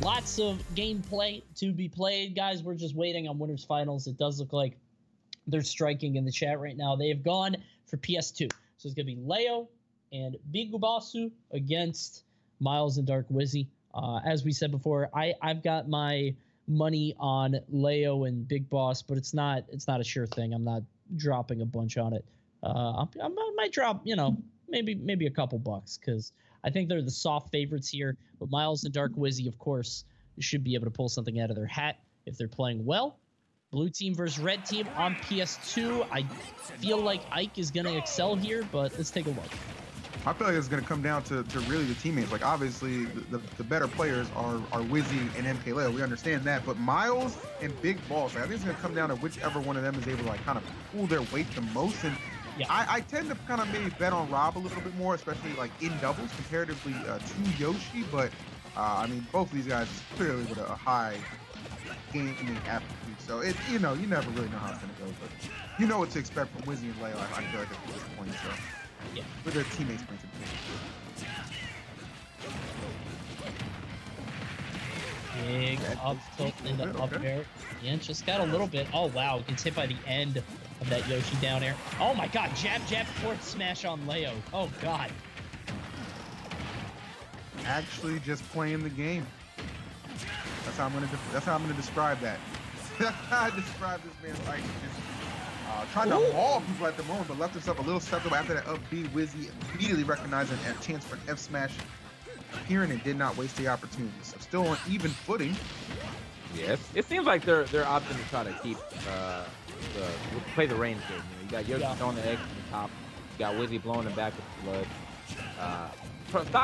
Lots of gameplay to be played, guys. We're just waiting on winners finals. It does look like they're striking in the chat right now. They have gone for PS2. So it's going to be Leo and Bigobasu against Myles and Dark Wizzy. As we said before, I've got my money on Leo and Big Boss, but it's not a sure thing. I'm not dropping a bunch on it. I might drop, maybe a couple bucks, because I think they're the soft favorites here. But Myles and Dark Wizzy, of course, should be able to pull something out of their hat if they're playing well. Blue team versus red team on PS2. I feel like Ike is going to excel here, but let's take a look. I feel like it's going to come down to really the teammates. Like, obviously, the better players are Wizzy and MkLeo. We understand that. But Myles and Big Boss, I think it's going to come down to whichever one of them is able to, like, kind of pull their weight the most. And yeah. I tend to kind of maybe bet on Rob a little bit more, especially, like, in doubles comparatively to Yoshi. But, I mean, both of these guys clearly with a high gaming aptitude. So, you never really know how it's going to go. But you know what to expect from Wizzy and Leo, I feel like, at this point. So. Yeah. With their teammates bring to the big up tilt into up air. Yeah, just got a little bit. Oh, wow. Gets hit by the end of that Yoshi down air. Oh, my God. Jab, forward smash on Leo. Oh, God. Actually just playing the game. That's how I'm gonna describe that. That's how I describe this man's like just trying to maul people at the moment, but left himself a little susceptible after that up B. Wizzy immediately recognizing a chance for an F smash appearing and did not waste the opportunity. So still on even footing. Yes, it seems like they're opting to try to keep play the range game. You got Yoshi throwing the eggs on the top. You got Wizzy blowing him back with the blood.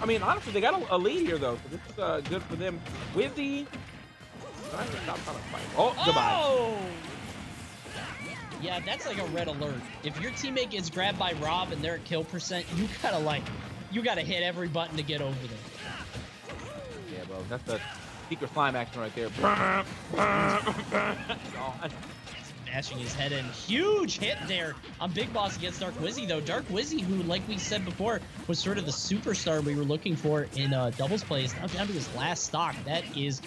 I mean, honestly, they got a lead here though, so this is good for them. Wizzy. Oh, goodbye. Yeah, that's like a red alert. If your teammate gets grabbed by Rob and they're at kill percent, you gotta hit every button to get over there. Yeah, bro, that's the secret slime action right there. Smashing his head in. Huge hit there on Big Boss against Dark Wizzy, though. Dark Wizzy, who, like we said before, was sort of the superstar we were looking for in doubles plays, now down to his last stock. That is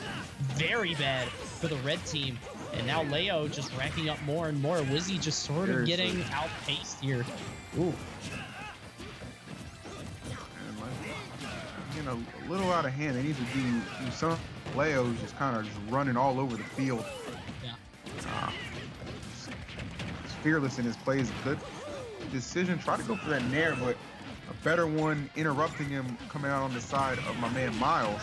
very bad for the red team. And now Leo just racking up more and more. Wizzy just sort of getting outpaced here. Ooh. Getting a little out of hand. They need to do some. Leo's just kind of running all over the field. Yeah. Fearless in his plays. Good decision. Try to go for that nair, but a better one interrupting him coming out on the side of my man Myles.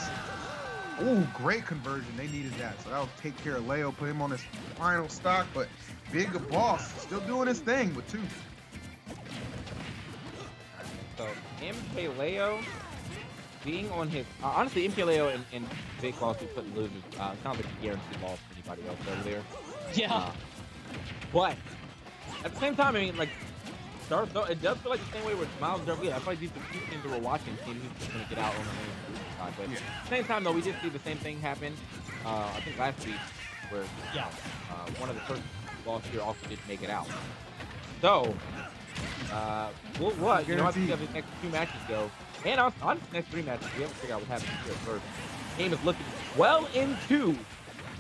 Ooh, great conversion. They needed that. So that'll take care of Leo, put him on his final stock, but Big Boss still doing his thing with two. So MkLeo being on his honestly, MkLeo and Big Boss who couldn't lose is kind of like a guaranteed loss for anybody else over there. Yeah. But at the same time, I mean, like, it does feel like the same way with Myles and Dark Wizzy. I feel like these two teams that we're watching seem he's going to get out on the main side. But at the same time, though, we did see the same thing happen, I think last week, where one of the first lost here also didn't make it out. So, I think the next two matches go. And on the next three matches, we haven't figured out what happens here at first. The game is looking well into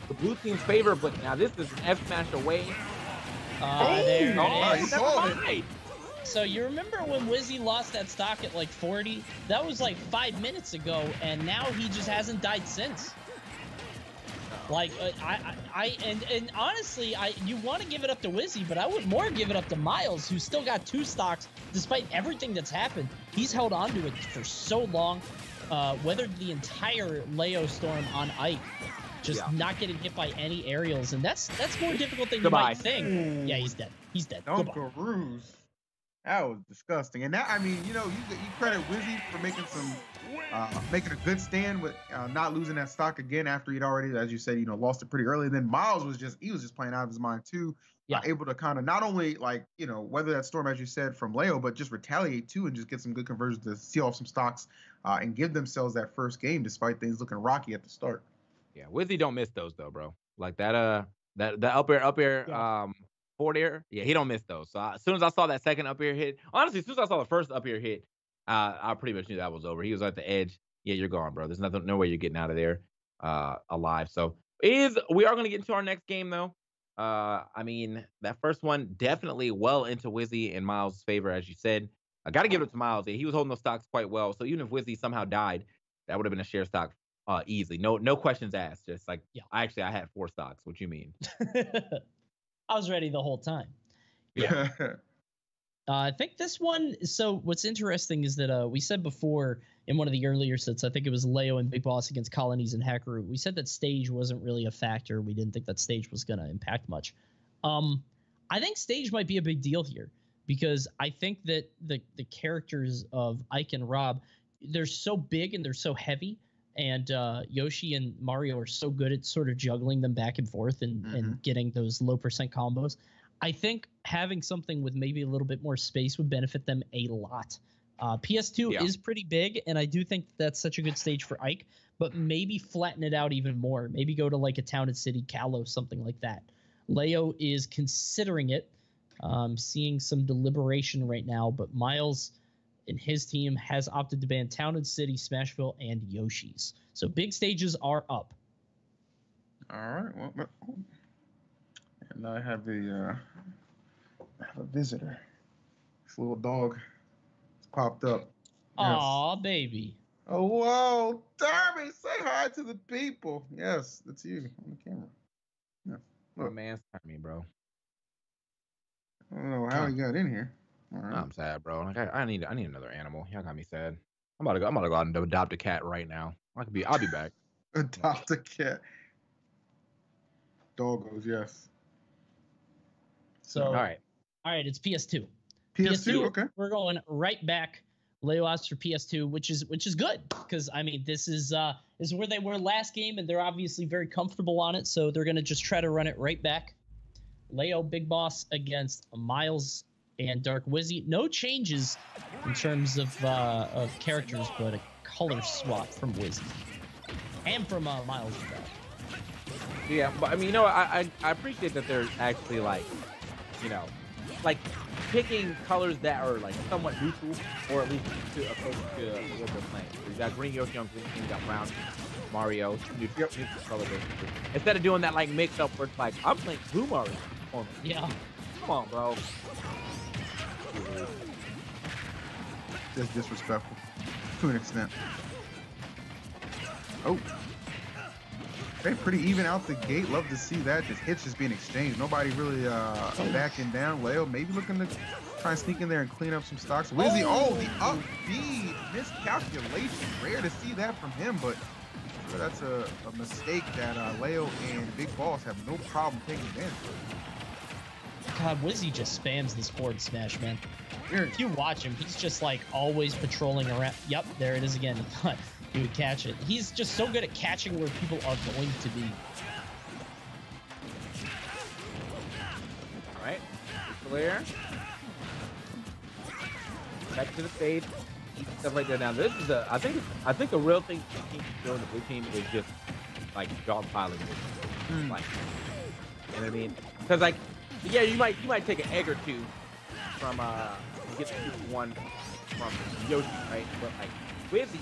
the blue team's favor, but now this is an F smash away. There it is. Never mind. So you remember when Wizzy lost that stock at like 40? That was like 5 minutes ago, and now he just hasn't died since. Like, and honestly, you want to give it up to Wizzy, but I would more give it up to Myles, who's still got two stocks, despite everything that's happened. He's held on to it for so long, weathered the entire Leo storm on Ike, just not getting hit by any aerials, and that's more difficult than you might think. Yeah, he's dead. He's dead. Dunkaroos. That was disgusting. And that, I mean, you credit Wizzy for making a good stand with not losing that stock again after he'd already, as you said, lost it pretty early. And then Myles was just playing out of his mind too. Able to kind of not only weather that storm, as you said, from Leo, but just retaliate too and just get some good conversions to seal off some stocks and give themselves that first game despite things looking rocky at the start. Yeah, Wizzy don't miss those though, bro. Like that up air, forward air. Yeah, he don't miss those. So as soon as I saw that second up air hit, honestly, as soon as I saw the first up air hit, I pretty much knew that was over. He was at the edge. Yeah, you're gone, bro. There's no way you're getting out of there. alive. So we are going to get into our next game though. I mean, that first one definitely well into Wizzy and Myles' favor, as you said. I got to give it to Myles. He was holding those stocks quite well. So even if Wizzy somehow died, that would have been a share stock easily. No questions asked. Just like, yeah. I had 4 stocks. What you mean? I was ready the whole time. Yeah. I think this one. So what's interesting is that we said before in one of the earlier sets, I think it was Leo and Big Boss against Colonies and Hackaroo. We said that stage wasn't really a factor. We didn't think that stage was going to impact much. I think stage might be a big deal here because I think that the characters of Ike and Rob, they're so big and they're so heavy, and Yoshi and Mario are so good at sort of juggling them back and forth and getting those low percent combos. I think having something with maybe a little bit more space would benefit them a lot. PS2 is pretty big, and I do think that's such a good stage for Ike, but maybe flatten it out even more. Maybe go to like a Town and City, Kalos, something like that. Leo is considering it. Seeing some deliberation right now, but Myles and his team has opted to ban Town and City, Smashville, and Yoshi's. So big stages are up. All right. Well, and I have a visitor. This little dog has popped up. Aw, yes. Baby. Oh, whoa. Darby, say hi to the people. Yes, that's you on the camera. Yeah. Look. My man's me, bro. I don't know how he got in here. All right. I'm sad, bro. Like I need another animal. Y'all got me sad. I'm about to go out and adopt a cat right now. I'll be back. Adopt a cat. Doggos, yes. So all right, it's PS2. PS2, okay. We're going right back. Leo asked for PS2, which is good because I mean this is where they were last game, and they're obviously very comfortable on it, so they're gonna just try to run it right back. Leo, Big Boss against Myles and Dark Wizzy. No changes in terms of characters, but a color swap from Wizzy and from Myles. Yeah, but I mean, you know, I appreciate that they're actually like, you know, like picking colors that are like somewhat neutral, or at least to approach to what they're playing. So you got green Yoshi on green, you got brown Mario, neutral color basically. Instead of doing that like mix up where it's like I'm playing blue Mario. Yeah. Come on, bro. That's disrespectful to an extent. Oh. They're pretty even out the gate. Love to see that. Just hits just being exchanged. Nobody really backing down. Leo maybe looking to try and sneak in there and clean up some stocks. Wizzy, the up B. Miscalculation. Rare to see that from him, but that's a mistake that Leo and Big Boss have no problem taking advantage of. God, Wizzy just spams this forward smash, man. If you watch him, he's just like always patrolling around. Yep, there it is again. He would catch it. He's just so good at catching where people are going to be. All right, clear. Back to the stage. Stuff like that. Now this is I think a real thing the team doing the blue team is just like dogpiling. Like, you know what I mean? Because like, yeah, you might take an egg or two from get the 2-1 from Yoshi, right? But like Wizzy,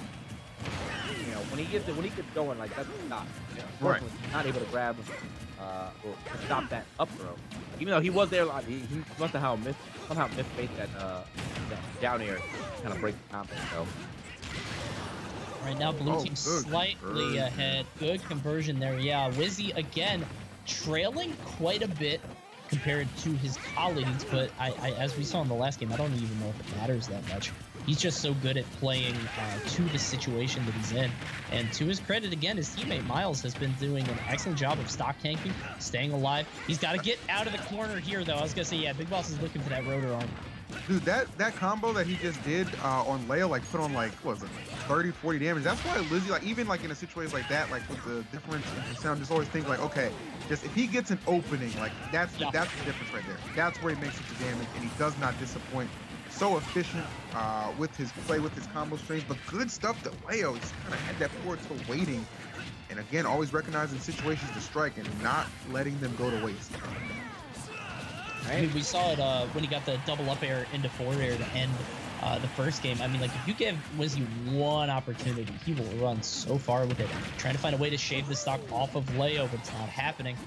you know, when he gets going, like that's a stop. You know, right. Not able to grab or stop that up throw. Even though he was there a lot, he must have somehow misspaced that down air, kind of break the combo. So right now, blue team slightly ahead. Good conversion there. Yeah, Wizzy again trailing quite a bit compared to his colleagues, but I as we saw in the last game, I don't even know if it matters that much. He's just so good at playing to the situation that he's in. And to his credit, again, his teammate Myles has been doing an excellent job of stock tanking, staying alive. He's got to get out of the corner here, though. I was going to say, yeah, Big Boss is looking for that rotor arm. Dude, that combo that he just did on Leo, like put on like, what was it, 30, 40 damage. That's why Wizzy, like even like in a situation like that, like with the difference in sound, just always think like, okay, just if he gets an opening, like that's the difference right there. That's where he makes such a damage, and he does not disappoint. So efficient with his play, with his combo strings, but good stuff to Leo. He's kind of had that forward tilt waiting, and again, always recognizing situations to strike and not letting them go to waste. Right. I mean, we saw it when he got the double up air into forward air to end the first game. I mean, like, if you give Wizzy one opportunity, he will run so far with it. Trying to find a way to shave the stock off of Leo, but it's not happening.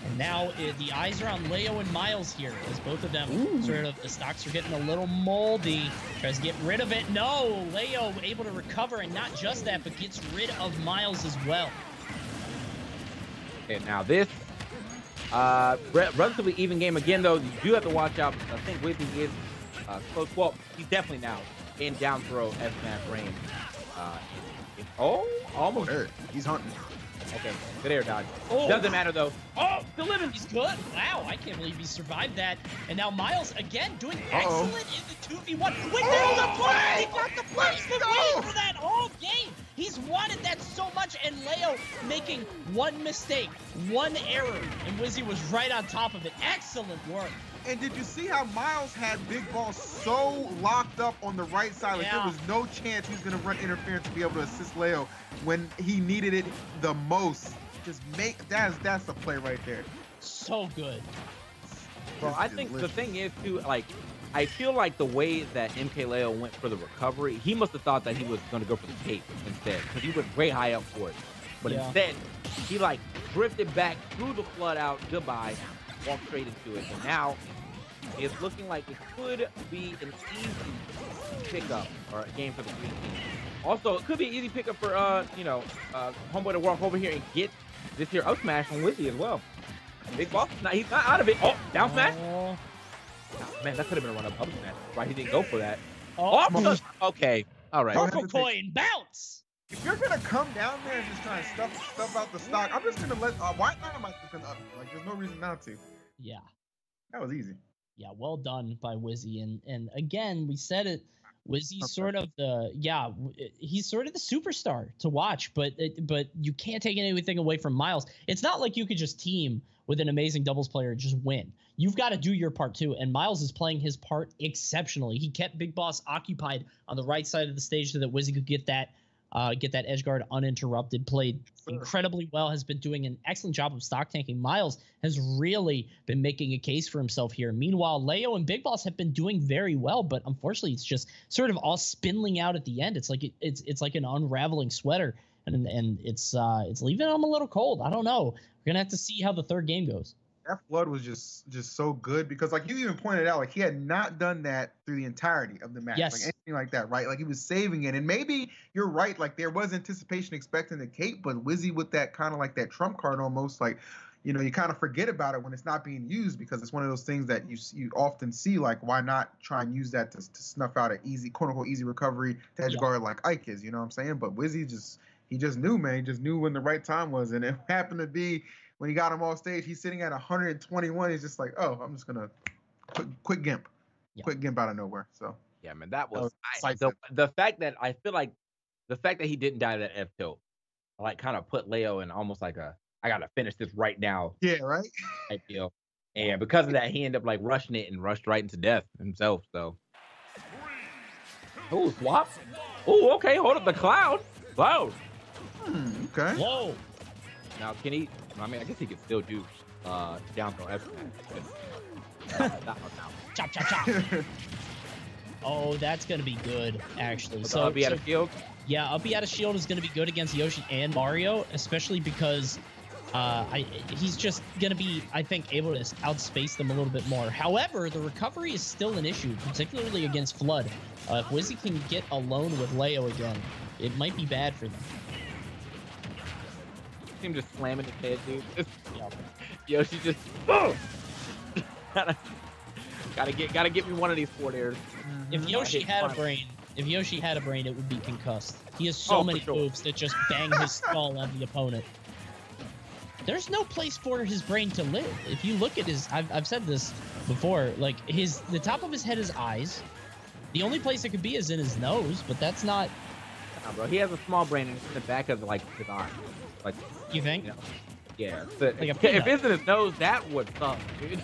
And now the eyes are on Leo and Myles here, as both of them sort of, the stocks are getting a little moldy. Tries to get rid of it. No, Leo able to recover, and not just that, but gets rid of Myles as well. And now this relatively even game again, though. You do have to watch out. I think Wizzy is close. Well, he's definitely now in down throw F smash range. Oh, almost. He's hunting. Okay, good air dodge. Oh. Doesn't matter though. Oh, still living. He's good. Wow, I can't believe he survived that. And now Myles again doing excellent in the 2v1. Wait, there's the play. He got the play. He's been waiting for that all game. He's wanted that so much, and Leo making one mistake, one error, and Wizzy was right on top of it. Excellent work. And did you see how Myles had Big Ball so locked up on the right side? Like there was no chance he was going to run interference to be able to assist Leo when he needed it the most. Just make that's the play right there. So good. Well, I think the thing is too, like, I feel like the way that MkLeo went for the recovery, he must have thought that he was going to go for the cape instead, because he went way high up for it. But instead, he like drifted back through the flood out, goodbye, walked straight into it. And now it's looking like it could be an easy pickup or a game for the green team. Also, it could be an easy pickup for Homeboy to walk over here and get this here up smash on Wizzy as well. Big Boss, he's not out of it. Oh, down smash. Oh, man, that could have been a run up smash. Why he didn't go for that? Oh, okay. All right. Purple coin, bounce. If you're gonna come down there and just try and stuff out the stock, I'm just gonna let. Why not? Am I just gonna like? There's no reason not to. Yeah. That was easy. Yeah, well done by Wizzy. And again, we said it. Wizzy's sort of he's sort of the superstar to watch, but you can't take anything away from Myles. It's not like you could just team with an amazing doubles player and just win. You've got to do your part too, and Myles is playing his part exceptionally. He kept Big Boss occupied on the right side of the stage so that Wizzy could get that edge guard uninterrupted. Played incredibly well, has been doing an excellent job of stock tanking. Myles has really been making a case for himself here. Meanwhile, Leo and Big Boss have been doing very well, but unfortunately it's just sort of all spindling out at the end. It's like it's like an unraveling sweater, and it's leaving them a little cold. I don't know. We're gonna have to see how the third game goes. That flood was just so good because, like you even pointed out, like he had not done that through the entirety of the match, like anything like that, right? Like he was saving it, and maybe you're right. Like there was anticipation expecting the cape, but Wizzy with that kind of like that trump card almost, like you kind of forget about it when it's not being used because it's one of those things that you often see. Like why not try and use that to snuff out an easy, quote unquote, easy recovery to edge guard like Ike is, you know what I'm saying? But Wizzy he just knew, man. He just knew when the right time was, and it happened to be. When he got him off stage, he's sitting at 121. He's just like, oh, I'm just gonna quick gimp, quick gimp out of nowhere. So yeah, man, that was the fact that I feel like the fact that he didn't die to that F tilt, like kind of put Leo in almost like I gotta finish this right now. Yeah, right. I feel, and because of that, he ended up like rushing it and rushed right into death himself. So, oh, swap. Oh, okay, hold up the cloud. Whoa. Okay. Whoa. Now, can he? I mean, I guess he could still do down throw F smash. Chop, chop, chop. Oh, that's going to be good, actually. So up out of shield? Yeah, up out of shield is going to be good against Yoshi and Mario, especially because he's just going to be, I think, able to outspace them a little bit more. However, the recovery is still an issue, particularly against Flood. If Wizzy can get alone with Leo again, it might be bad for them. Him just slamming his head, dude. Yoshi just gotta get me one of these forward airs. If Yoshi had a brain, it would be concussed. He has so many moves that just bang his skull on the opponent. There's no place for his brain to live. If you look at his, I've said this before, like the top of his head is eyes. The only place it could be is in his nose, but that's not. Nah, bro, he has a small brain in the back of like his eye. Like, you think? Yeah. So, like if it's in his nose, that would suck, dude.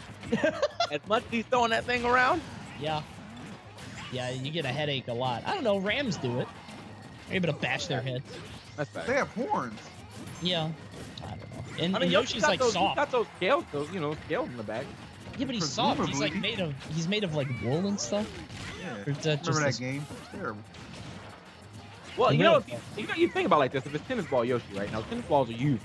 As much as he's throwing that thing around. Yeah. Yeah, you get a headache a lot. I don't know. Rams do it. They're able to bash their head. That's bad. They have horns. Yeah. I don't know. And Yoshi's like soft. He's got those scales, scales in the back. Yeah, but he's soft. He's like made of like wool and stuff. Yeah. Remember that Just game? It was terrible. Well, The you know, real- you think about it like this. If it's tennis ball Yoshi, right now, tennis balls are used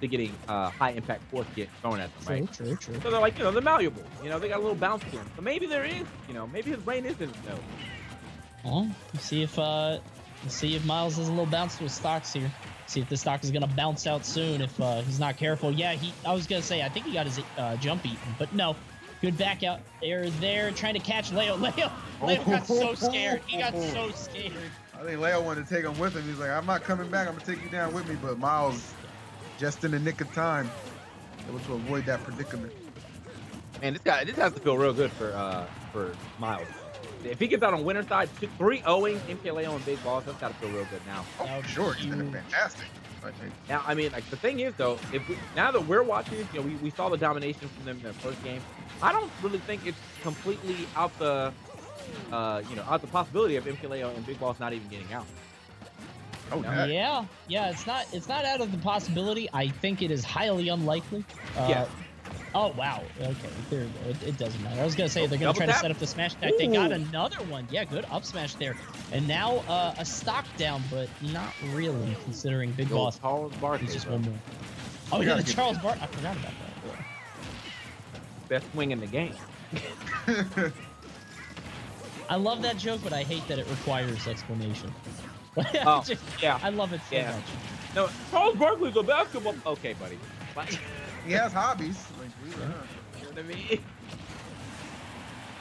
to getting high impact force get thrown at them, right? True. So they're like, they're malleable. They got a little bounce to them. So maybe there is, maybe his brain isn't. Well, see if Myles has a little bounce to his stocks here. See if the stock is gonna bounce out soon if he's not careful. Yeah, I was gonna say I think he got his jump eaten, but no. Good back out there, trying to catch Leo. Leo got so scared. He got so scared. I think Leo wanted to take him with him. He's like, I'm not coming back. I'm gonna take you down with me. But Myles, just in the nick of time, able to avoid that predicament. And this has to feel real good for Myles. If he gets out on winner's side, 3-0ing MkLeo and Big Balls, that's got to feel real good now. Oh, for sure. He's been fantastic. Now, I mean, like the thing is though, now that we're watching, we saw the domination from them in their first game. I don't really think it's completely out the possibility of MkLeo and Big Balls not even getting out. Oh, yeah. It's not out of the possibility. I think it is highly unlikely. Yeah. Oh wow. Okay. It doesn't matter. I was gonna say they're gonna try to set up the smash attack. They got another one. Yeah, good up smash there. And now a stock down, but not really considering Big Boss. Charles Barkley. He's just one more. Oh yeah, the Charles Barkley. I forgot about that. Best swing in the game. I love that joke, but I hate that it requires explanation. Yeah. I love it so much. No, Charles Barkley's a basketball. Okay, buddy. He has hobbies. You know what I mean?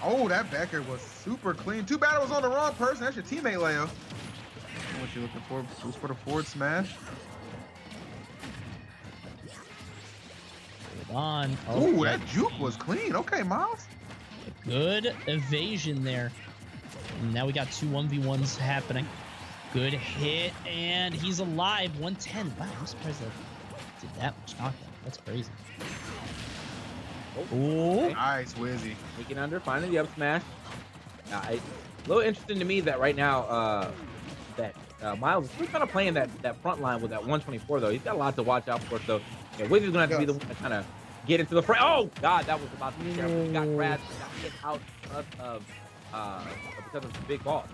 Oh, that back air was super clean. Too bad it was on the wrong person. That's your teammate, Leo. What you looking for? Goes for the forward smash. Hold on. Oh, that juke was clean. Okay, Myles. Good evasion there. And now we got two 1v1s happening. Good hit, and he's alive. 110. Wow, I'm surprised that did that much knockdown. That's crazy. Oh, Nice, Wizzy. Sneaking under, finding the up smash. It's a little interesting to me that right now, Myles is still kind of playing that front line with that 124 though. He's got a lot to watch out for. So Wizzy's gonna have to be the one to kind of get into the frame. Oh God, that was about to be terrible. He got grabbed, got hit out because of the Big Balls.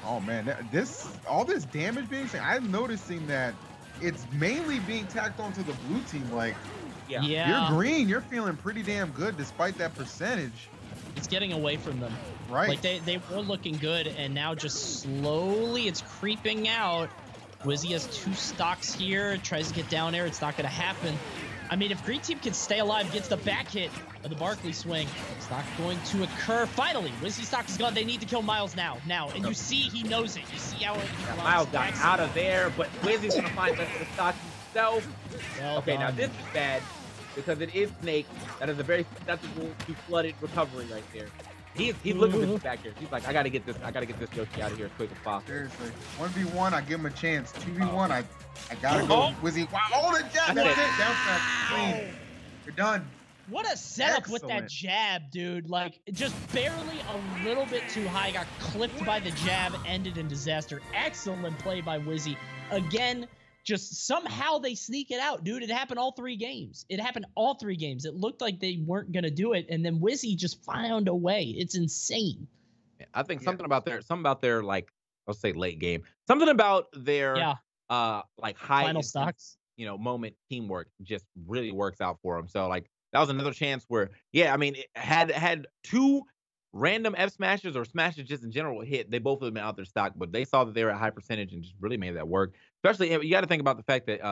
Oh man, all this damage being seen, I'm noticing that it's mainly being tacked onto the blue team. Like, yeah. You're green, you're feeling pretty damn good despite that percentage. It's getting away from them. Right. Like they were looking good, and now just slowly it's creeping out. Wizzy has two stocks here, tries to get down air. It's not going to happen. I mean, if green team can stay alive, gets the back hit of the Barkley swing, it's not going to occur. Finally, Wizzy stock is gone. They need to kill Myles now. And you see he knows it. You see how Myles got out of there, but Wizzy's going to find the stock himself. Okay, now this is bad because it is Snake. That is a very susceptible to flooded recovery right there. He's looking for the back here. He's like, I gotta get this Yoshi out of here as quick as possible. Seriously. 1v1, I give him a chance. 2v1, I gotta go. Wizzy. Wow, oh, the jab. That's it. Down smash. Clean. You're done. What a setup with that jab, dude. Like, just barely a little bit too high. Got clipped by the jab, ended in disaster. Excellent play by Wizzy. Again, just somehow they sneak it out, dude. It happened all three games. It looked like they weren't going to do it, and then Wizzy just found a way. It's insane. I think something about their, like, let's say late game. Something about their, like, high final stocks, moment teamwork just really works out for them. So, like, that was another chance where, I mean, it had two random F smashes or smashes just in general hit. They both have been out their stock, but they saw that they were at high percentage and just really made that work. Especially, you got to think about the fact that